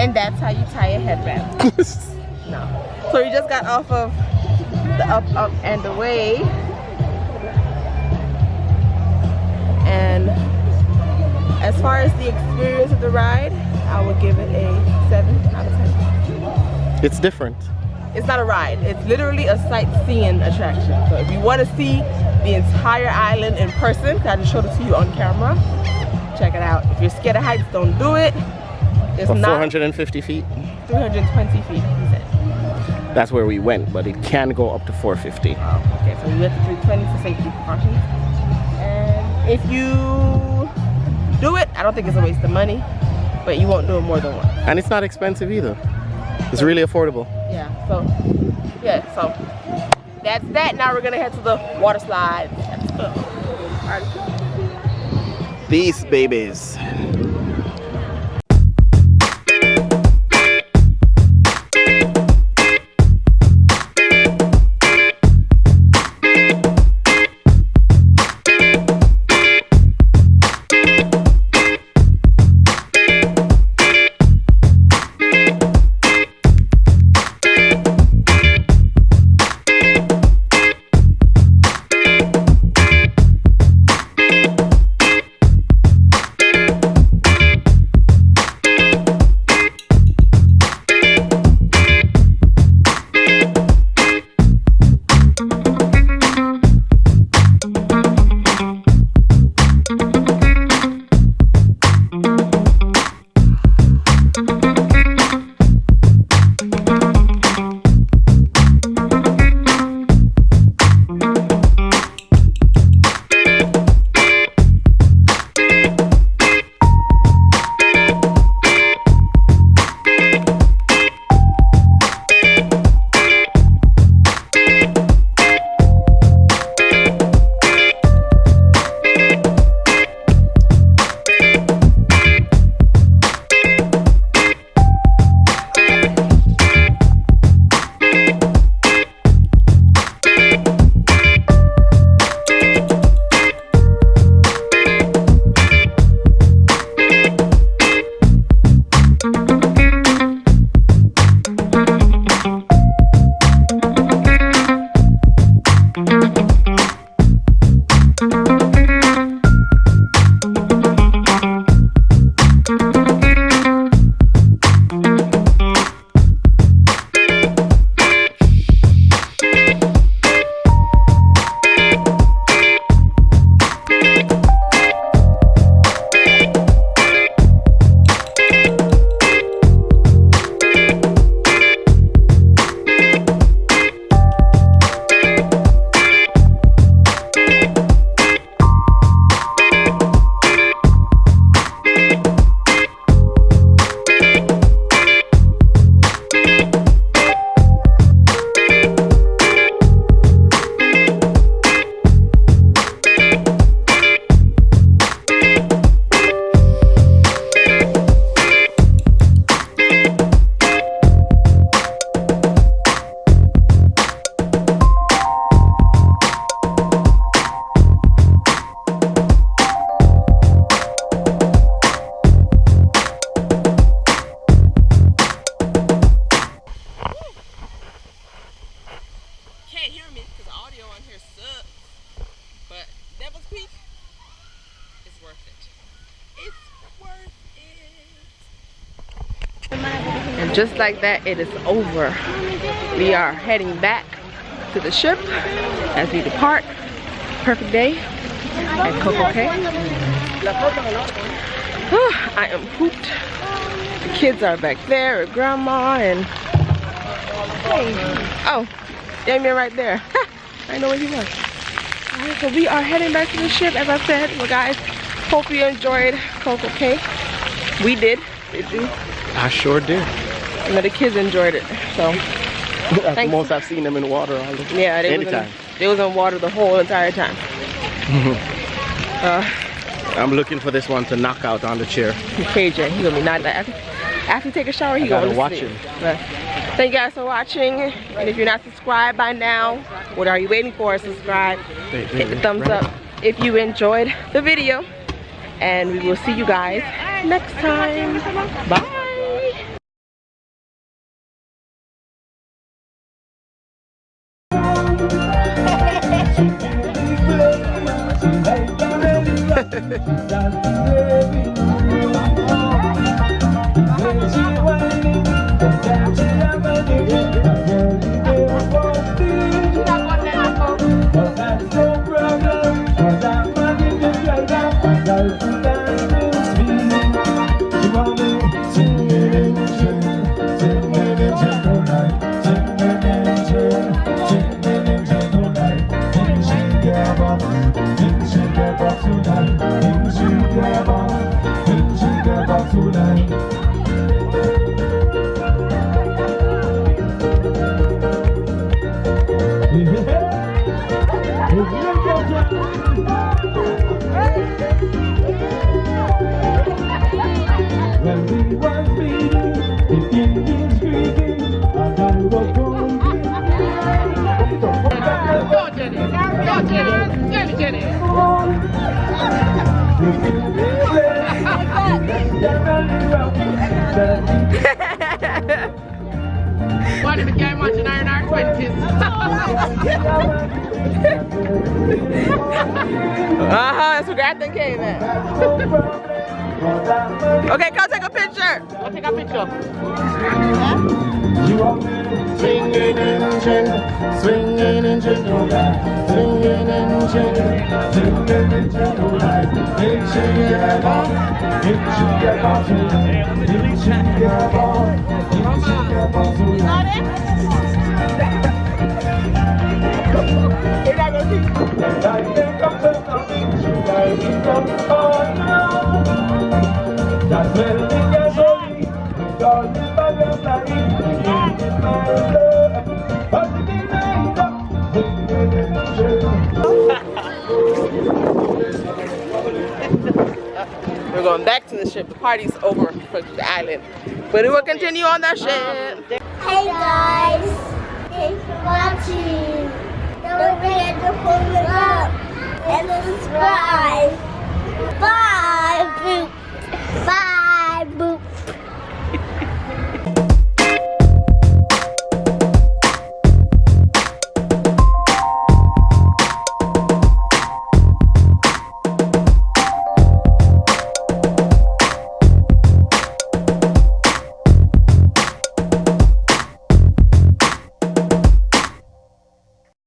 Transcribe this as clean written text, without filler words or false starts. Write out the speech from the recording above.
And that's how you tie a headband. No. So you just got off of the up and away. And as far as the experience of the ride, I would give it a 7 out of 10. It's different. It's not a ride. It's literally a sightseeing attraction. So if you want to see the entire island in person, I just showed it to you on camera, check it out. If you're scared of heights, don't do it. It's For not 450 feet? 320 feet, he said. That's where we went, but it can go up to 450. Oh, okay, so we went to 320 for safety precautions. And if you do it, I don't think it's a waste of money, but you won't do it more than once. And it's not expensive either. It's really affordable. Yeah, so that's that. Now we're gonna head to the water slide. These babies. And just like that, it is over. We are heading back to the ship as we depart. Perfect day at Cococay. I am pooped. The kids are back there with grandma and oh, Damien right there. I know where he was. Alright, so we are heading back to the ship, as I said. Well, guys, hope you enjoyed Cococay. We did. Did you? I sure did. And the kids enjoyed it. So that's the most I've seen them in water all the time. Yeah, they was in water the whole entire time. I'm looking for this one to knock out on the chair. KJ, he gonna be not that. After you take a shower, he gonna watch him. Thank you guys for watching. And if you're not subscribed by now, what are you waiting for? Subscribe. Hit the thumbs up if you enjoyed the video. And we will see you guys next time. Bye. One of the game watching in our 20s. That's where that thing came at. Okay, come take a picture. I'll take a picture. Swinging engine, swinging engine, swinging engine, swinging engine, We're going back to the ship. The party's over for the island, but we will continue on that ship. Hey guys, thanks for watching. Don't forget to thumbs up and subscribe.